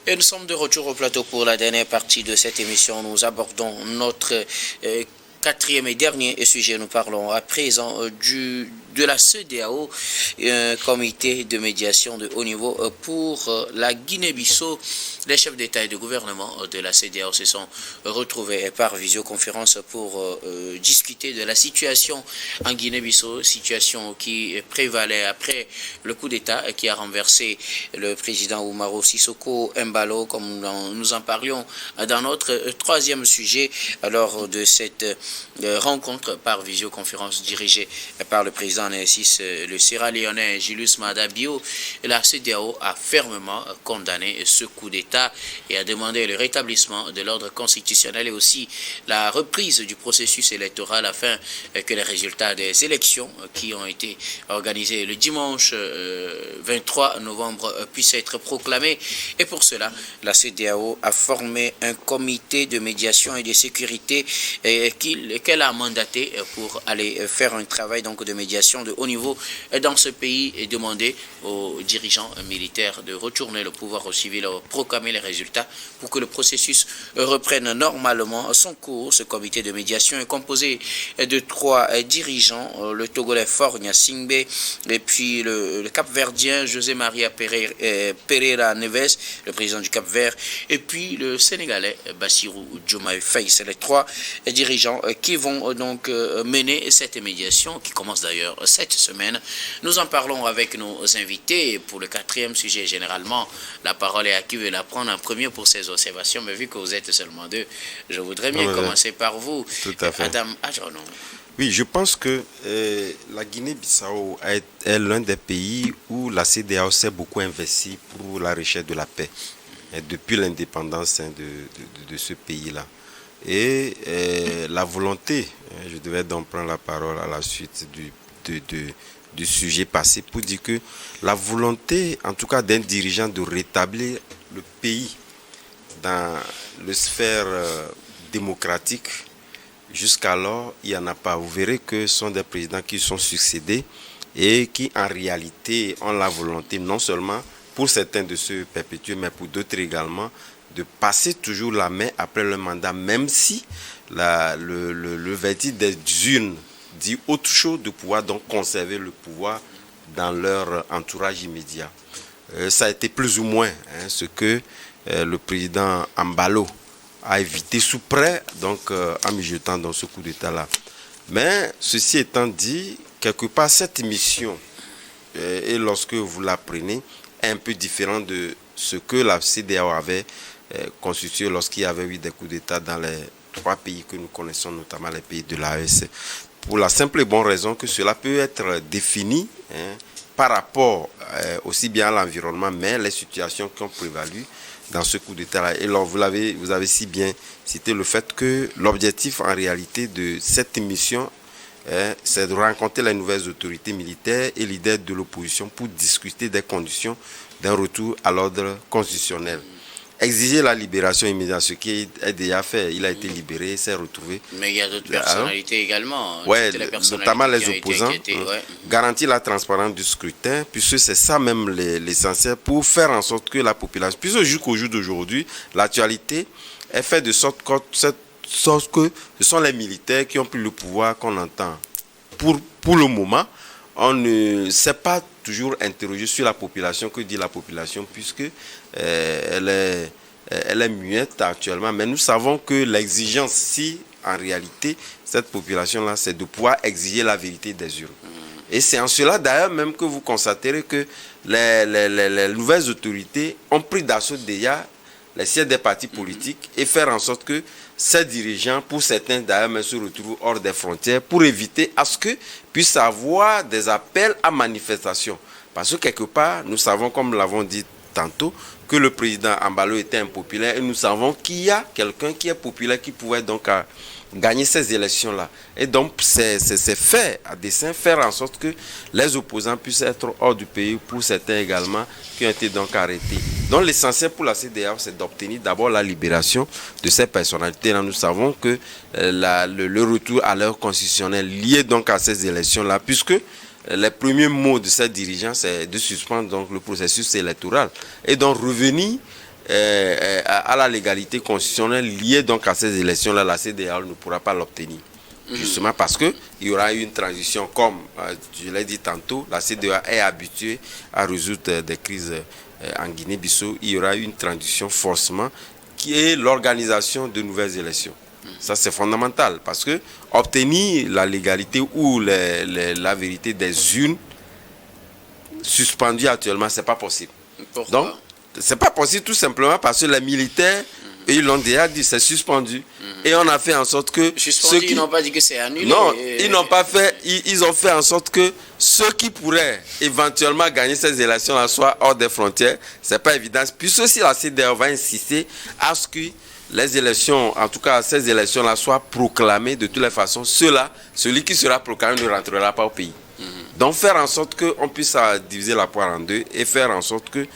Et nous sommes de retour au plateau pour la dernière partie de cette émission. Nous abordons notre quatrième et dernier sujet. Nous parlons à présent de la CEDEAO, un comité de médiation de haut niveau pour la Guinée-Bissau. Les chefs d'État et de gouvernement de la CEDEAO se sont retrouvés par visioconférence pour discuter de la situation en Guinée-Bissau, situation qui prévalait après le coup d'État qui a renversé le président Umaro Sissoko Embalo, comme nous en parlions dans notre troisième sujet, lors de cette rencontre par visioconférence dirigée par le président Nessis, le Sierra-Léonais Julius Maada Bio. La CEDEAO a fermement condamné ce coup d'État et a demandé le rétablissement de l'ordre constitutionnel et aussi la reprise du processus électoral afin que les résultats des élections qui ont été organisées le dimanche 23 novembre puissent être proclamés. Et pour cela, la CEDEAO a formé un comité de médiation et de sécurité qu'elle a mandaté pour aller faire un travail donc de médiation de haut niveau dans ce pays et demander aux dirigeants militaires de retourner le pouvoir au civil, proclamer les résultats pour que le processus reprenne normalement son cours. Ce comité de médiation est composé de 3 dirigeants, le Togolais Faure Gnassingbé et puis le Cap-Verdien José Maria Pereira Neves, le président du Cap-Vert, et puis le Sénégalais Bassirou Diomaye Faye. C'est les 3 dirigeants qui vont donc mener cette médiation qui commence d'ailleurs cette semaine. Nous en parlons avec nos invités. Pour le 4e sujet, généralement, la parole est à qui veut la prendre en premier pour ses observations, mais vu que vous êtes seulement 2, je voudrais bien commencer par vous. Tout à fait. Adam Adjono. Oui, je pense que la Guinée-Bissau est l'un des pays où la CEDEAO s'est beaucoup investie pour la recherche de la paix depuis l'indépendance de ce pays-là. Et la volonté, je devais donc prendre la parole à la suite du sujet passé pour dire que la volonté, en tout cas d'un dirigeant, de rétablir le pays dans le sphère démocratique, jusqu'alors, il n'y en a pas. Vous verrez que ce sont des présidents qui sont succédés et qui, en réalité, ont la volonté, non seulement pour certains de se perpétuer, mais pour d'autres également, de passer toujours la main après le mandat, même si le verdict des urnes dit autre chose, de pouvoir donc conserver le pouvoir dans leur entourage immédiat. Ça a été plus ou moins ce que le président Embalo a évité sous près, donc en mijotant dans ce coup d'État-là. Mais ceci étant dit, quelque part cette mission, et lorsque vous la prenez, est un peu différente de ce que la CEDEAO avait constitué lorsqu'il y avait eu des coups d'État dans les 3 pays que nous connaissons, notamment les pays de l'AES. Pour la simple et bonne raison que cela peut être défini par rapport aussi bien à l'environnement, mais les situations qui ont prévalu dans ce coup d'État-là. Et alors, vous avez si bien cité le fait que l'objectif en réalité de cette mission, c'est de rencontrer les nouvelles autorités militaires et leaders de l'opposition pour discuter des conditions d'un retour à l'ordre constitutionnel. Exiger la libération immédiate, ce qui est déjà fait. Il a été libéré, il s'est retrouvé. Mais il y a d'autres personnalités également. Oui, notamment les opposants. Garantir la transparence du scrutin, puisque c'est ça même l'essentiel pour faire en sorte que la population, puisque jusqu'au jour d'aujourd'hui, l'actualité est faite de sorte que ce sont les militaires qui ont pris le pouvoir qu'on entend. Pour le moment, on ne s'est pas toujours interrogé sur la population, que dit la population, puisque elle est muette actuellement. Mais nous savons que l'exigence, si en réalité, cette population-là, c'est de pouvoir exiger la vérité des urnes. Et c'est en cela d'ailleurs même que vous constaterez que les nouvelles autorités ont pris d'assaut déjà les sièges des partis politiques et faire en sorte que ces dirigeants, pour certains d'ailleurs, même se retrouvent hors des frontières pour éviter à ce que puisse avoir des appels à manifestation. Parce que quelque part, nous savons, comme nous l'avons dit tantôt, que le président Embalo était impopulaire et nous savons qu'il y a quelqu'un qui est populaire qui pouvait donc gagner ces élections-là. Et donc, c'est fait à dessein, faire en sorte que les opposants puissent être hors du pays, pour certains également, qui ont été donc arrêtés. Donc, l'essentiel pour la CEDEAO, c'est d'obtenir d'abord la libération de ces personnalités-là. Nous savons que le retour à l'heure constitutionnelle lié donc à ces élections-là, puisque les premiers mots de ces dirigeants, c'est de suspendre donc le processus électoral et donc revenir à la légalité constitutionnelle liée donc à ces élections-là, la CEDEAO ne pourra pas l'obtenir. Justement parce qu'il y aura une transition, comme je l'ai dit tantôt, la CEDEAO est habituée à résoudre des crises en Guinée-Bissau. Il y aura une transition forcément qui est l'organisation de nouvelles élections. Ça, c'est fondamental parce que obtenir la légalité ou la vérité des urnes suspendues actuellement, c'est pas possible. Pourquoi? Donc, c'est pas possible tout simplement parce que les militaires, ils l'ont déjà dit, c'est suspendu. Et on a fait en sorte que... Suspendu, ils n'ont pas dit que c'est annulé. Non, ils n'ont pas fait... Ils ont fait en sorte que ceux qui pourraient éventuellement gagner ces élections-là soient hors des frontières. C'est pas évident. Puisque si la CEDEAO va insister à ce que les élections, en tout cas ces élections-là, soient proclamées de toutes les façons, celui qui sera proclamé ne rentrera pas au pays. Donc faire en sorte qu'on puisse diviser la poire en deux et faire en sorte que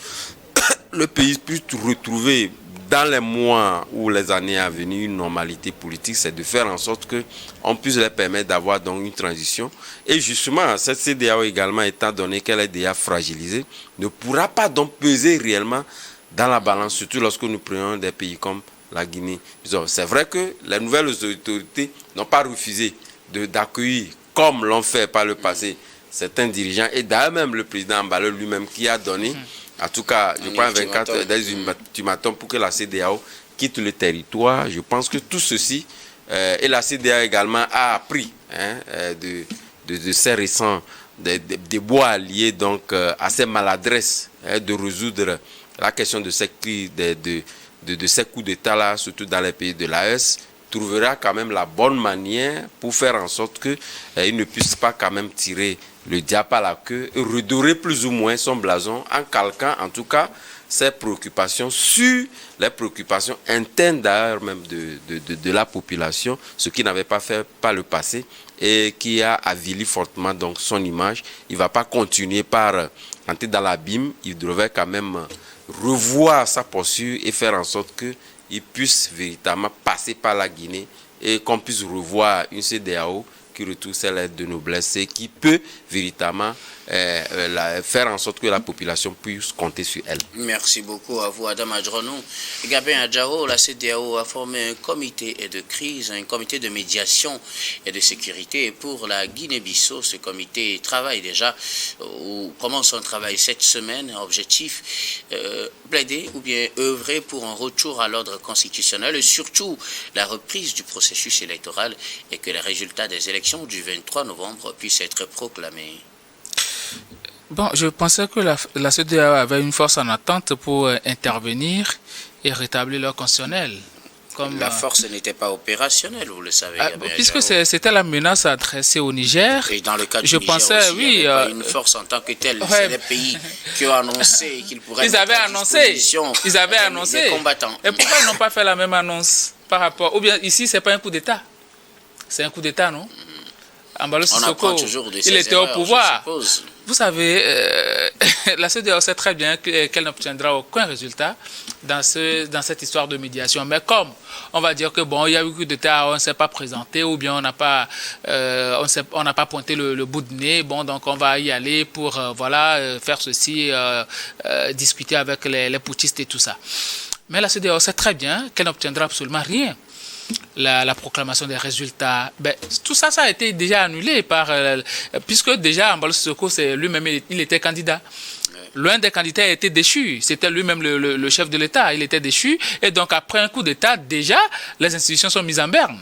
le pays puisse retrouver dans les mois ou les années à venir une normalité politique, c'est de faire en sorte qu'on puisse leur permettre d'avoir donc une transition. Et justement, cette CEDEAO également, étant donné qu'elle est déjà fragilisée, ne pourra pas donc peser réellement dans la balance, surtout lorsque nous prenons des pays comme la Guinée. C'est vrai que les nouvelles autorités n'ont pas refusé d'accueillir, comme l'ont fait par le passé, certains dirigeants, et d'ailleurs même le président Mbalo lui-même qui a donné, en tout cas, je crois, 24 des ultimatums pour que la CEDEAO quitte le territoire. Je pense que tout ceci, et la CEDEAO également a appris de ces récents déboires liés donc, à ces maladresses de résoudre la question de ces coups d'État-là, surtout dans les pays de l'AES, trouvera quand même la bonne manière pour faire en sorte qu'il ne puisse pas quand même tirer le diable à la queue et redorer plus ou moins son blason en calquant en tout cas ses préoccupations sur les préoccupations internes d'ailleurs même de la population, ce qui n'avait pas fait par le passé et qui a avili fortement donc son image. Il ne va pas continuer par entrer dans l'abîme, il devrait quand même revoir sa posture et faire en sorte qu'il puisse véritablement passer par la Guinée et qu'on puisse revoir une CEDEAO qui retrouve ses lettres de noblesse et qui peut véritablement faire en sorte que la population puisse compter sur elle. Merci beaucoup à vous, Adam Adjonou. Gabin Adjao, la CEDEAO a formé un comité de crise, un comité de médiation et de sécurité pour la Guinée-Bissau. Ce comité travaille déjà, ou commence son travail cette semaine. Objectif, plaider ou bien œuvrer pour un retour à l'ordre constitutionnel et surtout la reprise du processus électoral et que les résultats des élections du 23 novembre puissent être proclamés. Bon, je pensais que la CEDEAO avait une force en attente pour intervenir et rétablir l'ordre constitutionnel. Comme, la force n'était pas opérationnelle, vous le savez. Puisque c'était la menace adressée au Niger. Et dans le cas du je Niger pensais, aussi, oui, il n'y avait pas une force en tant que telle. Ouais. C'est les pays qui ont annoncé qu'ils pourraient ils avaient annoncé. des combattants. Et pourquoi ils n'ont pas fait la même annonce par rapport... Ou bien ici, ce n'est pas un coup d'État. C'est un coup d'État, non? Mbalo Sissoko, il était au pouvoir. Vous savez, la CEDEAO sait très bien qu'elle n'obtiendra aucun résultat dans cette histoire de médiation. Mais comme on va dire que bon, il y a eu coup d'État, on ne s'est pas présenté ou bien on n'a pas pointé le bout de nez. Bon, donc on va y aller pour faire ceci, discuter avec les putschistes et tout ça. Mais la CEDEAO sait très bien qu'elle n'obtiendra absolument rien. La proclamation des résultats, tout ça, ça a été déjà annulé puisque déjà Mbalo Sissoko, lui-même, il était candidat. L'un des candidats a été déchu. C'était lui-même le chef de l'État. Il était déchu. Et donc, après un coup d'État, déjà, les institutions sont mises en berne.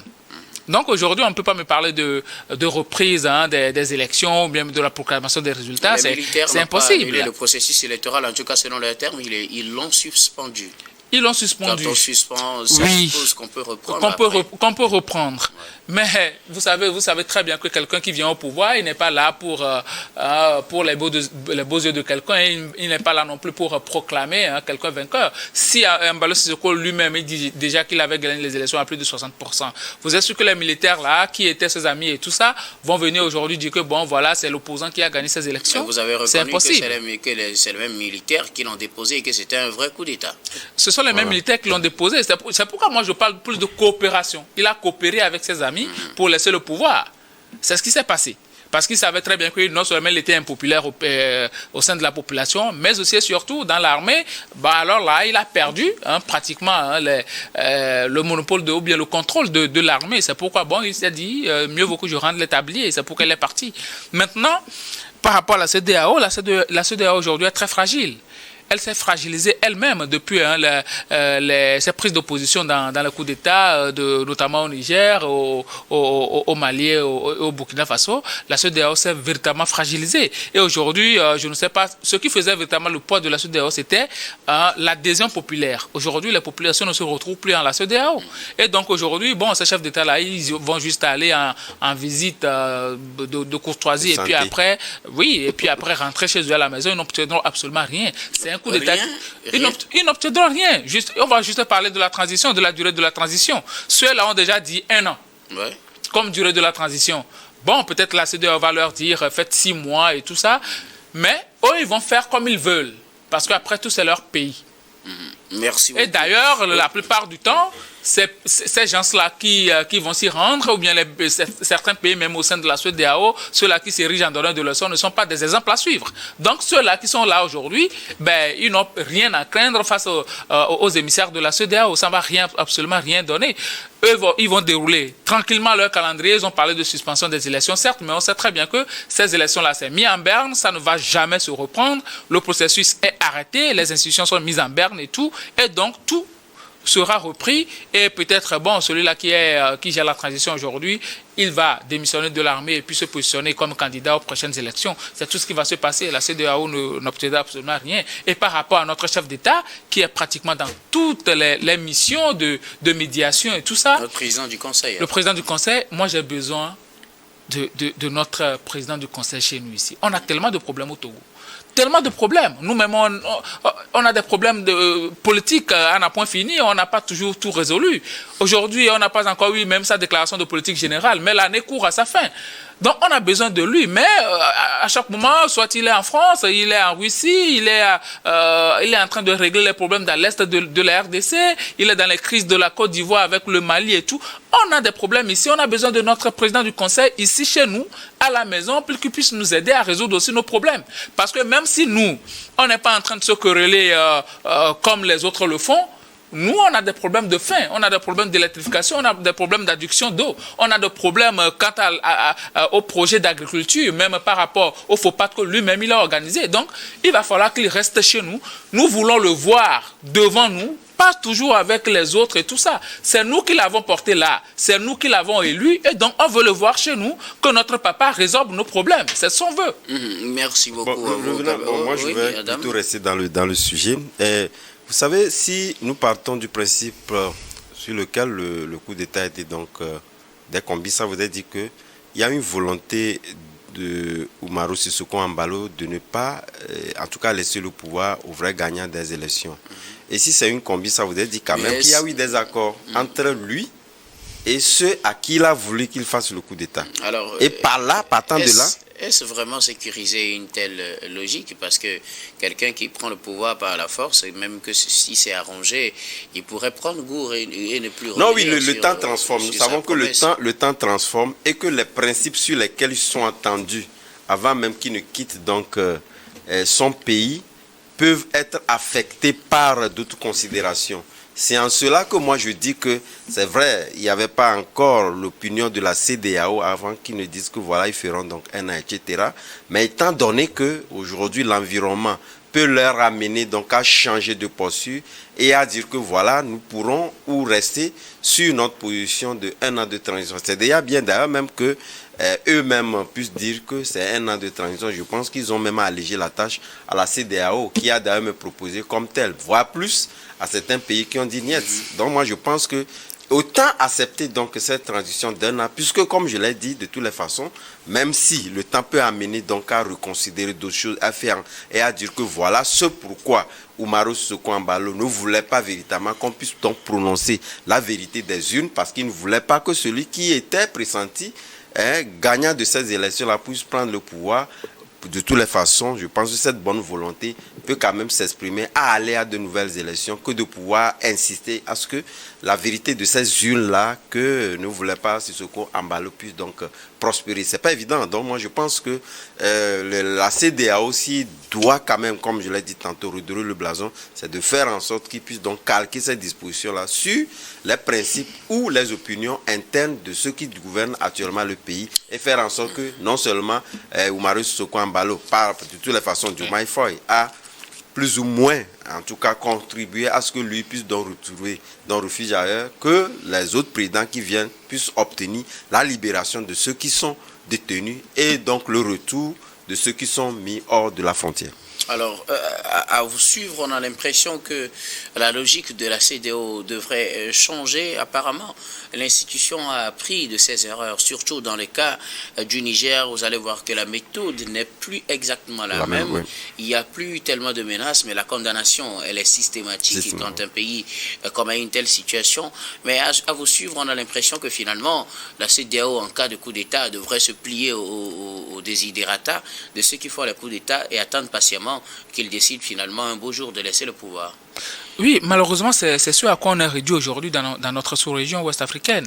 Donc, aujourd'hui, on ne peut pas me parler de reprise des élections ou bien de la proclamation des résultats. C'est impossible. Le processus électoral, en tout cas, selon leurs termes, ils l'ont suspendu. Ils l'ont suspendu. Quand on suspend, ça suppose qu'on peut reprendre. Qu'on peut reprendre. Ouais. Mais vous savez très bien que quelqu'un qui vient au pouvoir, il n'est pas là pour les beaux yeux de quelqu'un. Il n'est pas là non plus pour proclamer quelqu'un vainqueur. Si Mbalo Sissoko lui-même, il dit déjà qu'il avait gagné les élections à plus de 60%, vous êtes sûr que les militaires là, qui étaient ses amis et tout ça, vont venir aujourd'hui dire que bon, voilà, c'est l'opposant qui a gagné ces élections. Vous avez reconnu que c'est les mêmes militaires qui l'ont déposé et que c'était un vrai coup d'État. Ce sont les mêmes militaires qui l'ont déposé. C'est pourquoi moi je parle plus de coopération. Il a coopéré avec ses amis pour laisser le pouvoir. C'est ce qui s'est passé. Parce qu'il savait très bien que non seulement il était impopulaire au sein de la population, mais aussi et surtout dans l'armée. Alors là, il a perdu pratiquement le monopole ou bien le contrôle de l'armée. C'est pourquoi il s'est dit mieux vaut que je rende l'établi, et c'est pourquoi il est parti. Maintenant, par rapport à la CEDEAO, la CEDEAO aujourd'hui est très fragile. Elle s'est fragilisée elle-même depuis ses prises d'opposition dans le coup d'État, notamment au Niger, au Mali et au Burkina Faso. La CEDEAO s'est véritablement fragilisée. Et aujourd'hui, je ne sais pas, ce qui faisait véritablement le poids de la CEDEAO, c'était l'adhésion populaire. Aujourd'hui, les populations ne se retrouvent plus en la CEDEAO. Et donc aujourd'hui, ces chefs d'État-là, ils vont juste aller en visite de courtoisie et puis après, rentrer chez eux à la maison, ils n'obtiendront absolument rien. C'est un coup d'État. Ils n'obtiendront rien. On va juste parler de la transition, de la durée de la transition. Ceux-là ont déjà dit 1 an comme durée de la transition. Peut-être la CEDEAO va leur dire faites 6 mois et tout ça, mais eux, ils vont faire comme ils veulent, parce qu'après tout, c'est leur pays. Merci beaucoup. Et d'ailleurs, la plupart du temps, ces gens-là qui vont s'y rendre, ou bien certains pays, même au sein de la CEDEAO, ceux-là qui s'érigent en donneurs de leçons, ne sont pas des exemples à suivre. Donc, ceux-là qui sont là aujourd'hui, ils n'ont rien à craindre face aux émissaires de la CEDEAO. Ça ne va absolument rien donner. Eux, ils vont dérouler tranquillement leur calendrier. Ils ont parlé de suspension des élections, certes, mais on sait très bien que ces élections-là, c'est mis en berne, ça ne va jamais se reprendre. Le processus est arrêté, les institutions sont mises en berne et tout. Et donc, tout sera repris, et peut-être, celui-là qui gère la transition aujourd'hui, il va démissionner de l'armée et puis se positionner comme candidat aux prochaines élections. C'est tout ce qui va se passer. La CEDEAO n'obtiendra absolument rien. Et par rapport à notre chef d'État, qui est pratiquement dans toutes les missions de médiation et tout ça. Notre président du Conseil. Le président du Conseil, moi j'ai besoin de notre président du Conseil chez nous ici. On a tellement de problèmes au Togo. Tellement de problèmes. Nous-mêmes, on a des problèmes politiques à un point fini. On n'a pas toujours tout résolu. Aujourd'hui, on n'a pas encore eu même sa déclaration de politique générale, mais l'année court à sa fin. Donc, on a besoin de lui. Mais à chaque moment, soit il est en France, il est en Russie, il est en train de régler les problèmes dans l'Est de la RDC, il est dans les crises de la Côte d'Ivoire avec le Mali et tout. On a des problèmes ici. On a besoin de notre président du Conseil ici chez nous, à la maison, pour qu'il puisse nous aider à résoudre aussi nos problèmes. Parce que même si nous, on n'est pas en train de se quereller comme les autres le font, nous, on a des problèmes de faim, on a des problèmes d'électrification, on a des problèmes d'adduction d'eau, on a des problèmes quant au projet d'agriculture, même par rapport au FOPAT que lui-même il a organisé. Donc, il va falloir qu'il reste chez nous. Nous voulons le voir devant nous, pas toujours avec les autres et tout ça. C'est nous qui l'avons porté là, c'est nous qui l'avons élu, et donc on veut le voir chez nous, que notre papa résolve nos problèmes. C'est son vœu. Merci beaucoup. Moi, je vais plutôt rester dans le sujet. Vous savez, si nous partons du principe sur lequel le coup d'État était donc décombis, ça voudrait dire qu'il y a une volonté de Umaru Sissoco Embalo de ne pas, en tout cas, laisser le pouvoir au vrai gagnant des élections. Et si c'est une combi, ça voudrait dire quand même qu'il y a eu des accords entre lui et ceux à qui il a voulu qu'il fasse le coup d'État. Et par là, partant de là... Est-ce vraiment sécuriser une telle logique? Parce que quelqu'un qui prend le pouvoir par la force, même que si c'est arrangé, il pourrait prendre goût et ne plus revenir. Non, oui, le temps transforme. Nous savons que le temps transforme et que les principes sur lesquels ils sont entendus, avant même qu'il ne quitte donc son pays, peuvent être affectés par d'autres considérations. C'est en cela que moi je dis que c'est vrai, il n'y avait pas encore l'opinion de la CEDEAO avant qu'ils ne disent que voilà, ils feront donc 1 an, etc. Mais étant donné qu'aujourd'hui l'environnement peut leur amener donc à changer de posture et à dire que voilà, nous pourrons ou rester sur notre position de 1 an de transition. C'est déjà bien d'ailleurs même que eux-mêmes puissent dire que c'est 1 an de transition. Je pense qu'ils ont même alléger la tâche à la CEDEAO qui a d'ailleurs me proposé comme tel, voire plus à certains pays qui ont dit niet. Donc moi je pense que autant accepter donc cette transition d'1 an, puisque comme je l'ai dit, de toutes les façons, même si le temps peut amener donc à reconsidérer d'autres choses, à faire et à dire que voilà ce pourquoi Umaru Sissoco Embalo ne voulait pas véritablement qu'on puisse donc prononcer la vérité des urnes, parce qu'il ne voulait pas que celui qui était pressenti gagnant de ces élections-là puisse prendre le pouvoir. De toutes les façons, je pense que cette bonne volonté peut quand même s'exprimer à aller à de nouvelles élections que de pouvoir insister à ce que la vérité de ces urnes-là que ne voulait pas Sissoco Embalo puisse donc prospérer. C'est pas évident. Donc moi je pense que la CEDEAO aussi doit quand même, comme je l'ai dit tantôt, redorer le blason, c'est de faire en sorte qu'ils puissent donc calquer ces dispositions-là sur les principes ou les opinions internes de ceux qui gouvernent actuellement le pays et faire en sorte que non seulement Umaru Sissoko Embalo, par de toutes les façons, Diomaye Faye a plus ou moins, en tout cas, contribuer à ce que lui puisse donc retrouver dans le refuge ailleurs, que les autres présidents qui viennent puissent obtenir la libération de ceux qui sont détenus et donc le retour de ceux qui sont mis hors de la frontière. Alors, à vous suivre, on a l'impression que la logique de la CEDEAO devrait changer. Apparemment, l'institution a appris de ses erreurs, surtout dans le cas du Niger. Vous allez voir que la méthode n'est plus exactement la même. Oui. Il n'y a plus tellement de menaces, mais la condamnation, elle est systématique quand un pays commet une telle situation. Mais à vous suivre, on a l'impression que finalement, la CEDEAO, en cas de coup d'État, devrait se plier au desiderata de ceux qui font le coup d'État et attendre patiemment qu'ils décident finalement un beau jour de laisser le pouvoir. Oui, malheureusement, c'est ce à quoi on est réduit aujourd'hui dans notre sous-région ouest-africaine.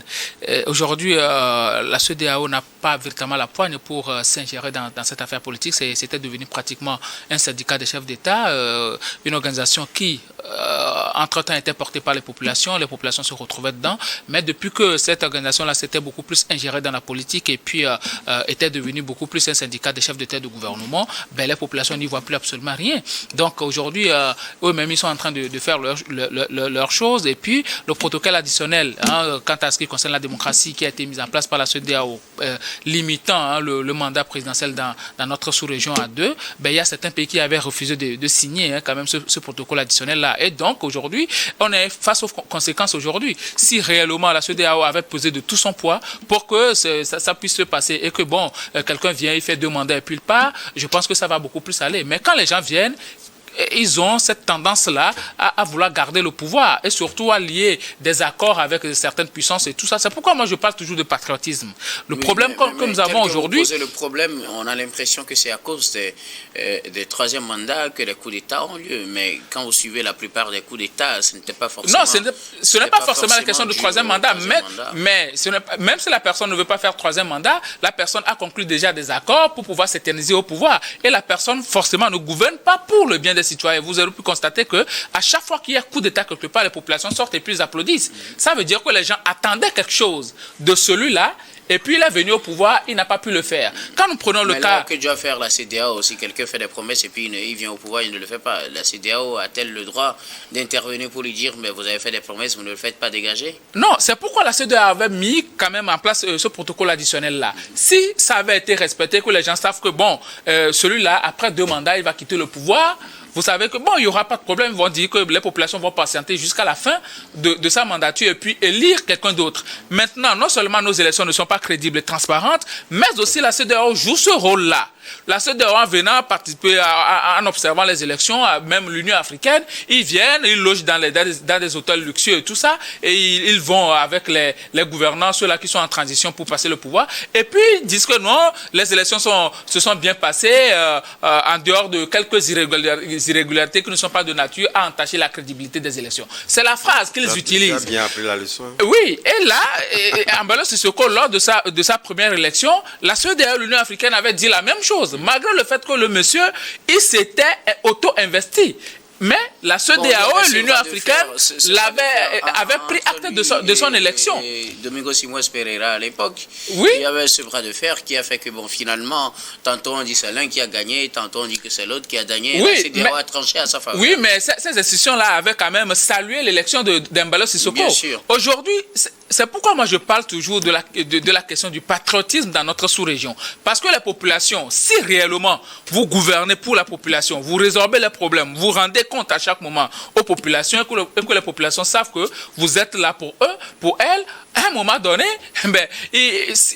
Aujourd'hui, la CEDEAO n'a pas véritablement la poigne pour s'ingérer dans cette affaire politique. C'était devenu pratiquement un syndicat des chefs d'État, une organisation qui, entre-temps, était portée par les populations se retrouvaient dedans. Mais depuis que cette organisation-là s'était beaucoup plus ingérée dans la politique et puis était devenue beaucoup plus un syndicat des chefs d'État et de gouvernement, ben, les populations n'y voient plus absolument rien. Donc aujourd'hui, eux-mêmes, ils sont en train de faire leurs choses. Et puis, le protocole additionnel, quant à ce qui concerne la démocratie qui a été mis en place par la CEDEAO, limitant le mandat présidentiel dans notre sous-région à 2, ben, il y a certains pays qui avaient refusé de signer quand même ce protocole additionnel-là. Et donc, aujourd'hui, on est face aux conséquences aujourd'hui. Si réellement la CEDEAO avait pesé de tout son poids pour que ça puisse se passer et que, bon, quelqu'un vient, il fait 2 mandats et puis il part, je pense que ça va beaucoup plus aller. Mais quand les gens viennent, ils ont cette tendance-là à vouloir garder le pouvoir et surtout à lier des accords avec certaines puissances et tout ça. C'est pourquoi moi je parle toujours de patriotisme. Le problème que nous avons aujourd'hui... Le problème, on a l'impression que c'est à cause des troisième mandats que les coups d'État ont lieu. Mais quand vous suivez la plupart des coups d'État, ce n'était pas forcément... Non, ce n'est pas forcément la question de troisième mandat. Mais même si la personne ne veut pas faire troisième mandat, la personne a conclu déjà des accords pour pouvoir s'éterniser au pouvoir. Et la personne, forcément, ne gouverne pas pour le bien des citoyens. Vous avez pu constater que à chaque fois qu'il y a coup d'État quelque part, les populations sortent et puis ils applaudissent. Ça veut dire que les gens attendaient quelque chose de celui-là. Et puis il est venu au pouvoir, il n'a pas pu le faire. Quand nous prenons le cas... que doit faire la CEDEAO, si quelqu'un fait des promesses et puis il vient au pouvoir, il ne le fait pas. La CEDEAO a-t-elle le droit d'intervenir pour lui dire mais vous avez fait des promesses, vous ne le faites pas dégager? Non, c'est pourquoi la CEDEAO avait mis quand même en place ce protocole additionnel-là. Si ça avait été respecté, que les gens savent que bon, celui-là, après 2 mandats, il va quitter le pouvoir... Vous savez que bon, il n'y aura pas de problème. Ils vont dire que les populations vont patienter jusqu'à la fin de sa mandature et puis élire quelqu'un d'autre. Maintenant, non seulement nos élections ne sont pas crédibles et transparentes, mais aussi la CEDEAO joue ce rôle-là. La CEDEAO, en venant participer, en observant les élections, même l'Union africaine, ils viennent, ils logent dans des hôtels luxueux et tout ça, et ils vont avec les gouvernants, ceux-là qui sont en transition pour passer le pouvoir, et puis ils disent que non, les élections se sont bien passées, en dehors de quelques irrégularités qui ne sont pas de nature à entacher la crédibilité des élections. C'est la phrase qu'ils utilisent. Tu as bien appris la leçon. Oui, et là, Embalo Sissoko, lors de sa première élection, la CEDEAO, l'Union africaine avait dit la même chose. Malgré le fait que le monsieur, il s'était auto-investi. Mais la CEDEAO et l'Union africaine avaient pris acte de son élection. Domingos Simões Pereira, à l'époque, oui. Il y avait ce bras de fer qui a fait que, bon, finalement, tantôt on dit c'est l'un qui a gagné, tantôt on dit que c'est l'autre qui a gagné. Oui, la CEDEAO a tranché à sa faveur. Oui, mais ces institutions-là avaient quand même salué l'élection d'Embalo Sissoko. Bien sûr. Aujourd'hui, c'est pourquoi moi je parle toujours de la question du patriotisme dans notre sous-région. Parce que les populations, si réellement vous gouvernez pour la population, vous résorbez les problèmes, vous rendez compte à chaque moment aux populations et que les populations savent que vous êtes là pour eux, pour elles, à un moment donné, ben,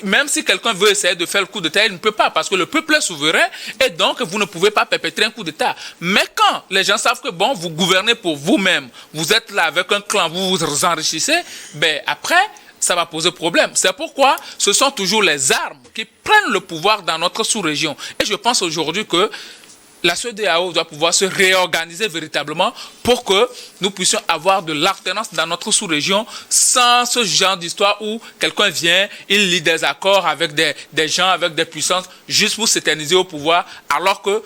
même si quelqu'un veut essayer de faire le coup d'État, il ne peut pas parce que le peuple est souverain et donc vous ne pouvez pas perpétrer un coup d'État. Mais quand les gens savent que bon, vous gouvernez pour vous-même, vous êtes là avec un clan, vous vous enrichissez, ben après, ça va poser problème. C'est pourquoi ce sont toujours les armes qui prennent le pouvoir dans notre sous-région. Et je pense aujourd'hui que la CEDEAO doit pouvoir se réorganiser véritablement pour que nous puissions avoir de l'alternance dans notre sous-région sans ce genre d'histoire où quelqu'un vient, il lit des accords avec des gens, avec des puissances, juste pour s'éterniser au pouvoir, alors que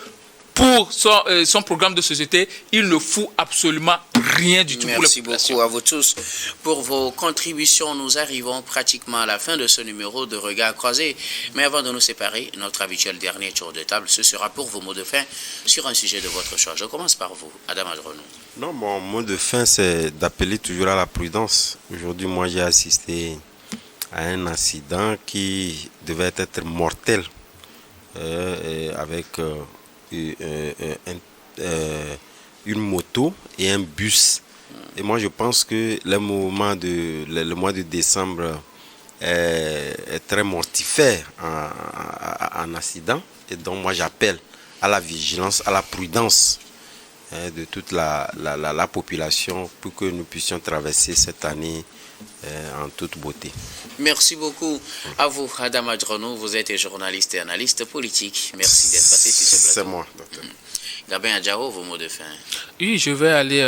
pour son programme de société, il ne fout absolument rien du tout. Merci beaucoup à vous tous pour vos contributions. Nous arrivons pratiquement à la fin de ce numéro de Regard Croisé. Mais avant de nous séparer, notre habituel dernier tour de table, ce sera pour vos mots de fin sur un sujet de votre choix. Je commence par vous, Adam Adronou. Non, mon mot de fin, c'est d'appeler toujours à la prudence. Aujourd'hui, moi, j'ai assisté à un accident qui devait être mortel avec une moto et un bus. Et moi, je pense que le mois de décembre est très mortifère en accident. Et donc, moi, j'appelle à la vigilance, à la prudence de toute la population pour que nous puissions traverser cette année en toute beauté. Merci beaucoup à vous, Adam Adronou. Vous êtes journaliste et analyste politique. Merci d'être passé sur ce plateau. C'est moi, docteur. Gabin Adjaro, vos mots de fin. Oui, je vais aller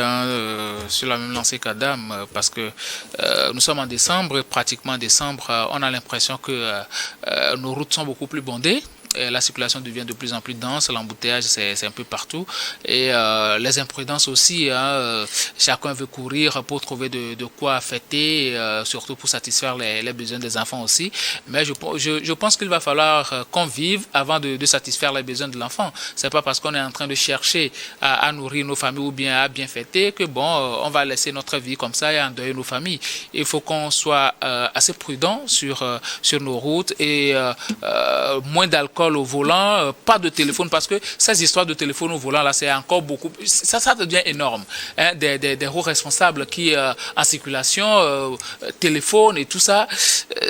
sur la même lancée qu'Adam parce que nous sommes en décembre, pratiquement en décembre, on a l'impression que nos routes sont beaucoup plus bondées. La circulation devient de plus en plus dense, l'embouteillage c'est un peu partout et les imprudences aussi, chacun veut courir pour trouver de quoi fêter, surtout pour satisfaire les besoins des enfants aussi, mais je pense qu'il va falloir qu'on vive avant de satisfaire les besoins de l'enfant. C'est pas parce qu'on est en train de chercher à nourrir nos familles ou bien à bien fêter que bon, on va laisser notre vie comme ça et endeuiller nos familles. Il faut qu'on soit assez prudent sur nos routes et moins d'alcool au volant, pas de téléphone, parce que ces histoires de téléphone au volant là, c'est encore beaucoup, ça devient énorme, hein, des hauts responsables qui en circulation, téléphone et tout ça,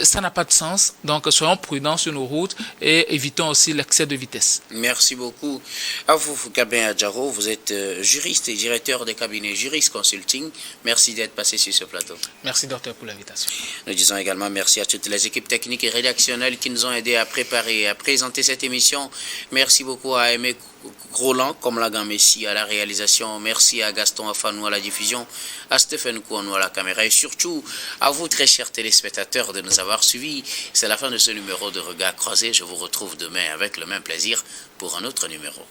ça n'a pas de sens. Donc soyons prudents sur nos routes et évitons aussi l'excès de vitesse. Merci beaucoup à vous, Gabin Adjaro. Vous êtes juriste et directeur des cabinets Juris Consulting. Merci d'être passé sur ce plateau. Merci docteur pour l'invitation. Nous disons également merci à toutes les équipes techniques et rédactionnelles qui nous ont aidés à préparer et à présenter cette émission. Merci beaucoup à Aimé Groland, comme la Messi à la réalisation. Merci à Gaston Afanou à la diffusion, à Stéphane Kouanou à la caméra et surtout à vous, très chers téléspectateurs, de nous avoir suivis. C'est la fin de ce numéro de Regard Croisé. Je vous retrouve demain avec le même plaisir pour un autre numéro.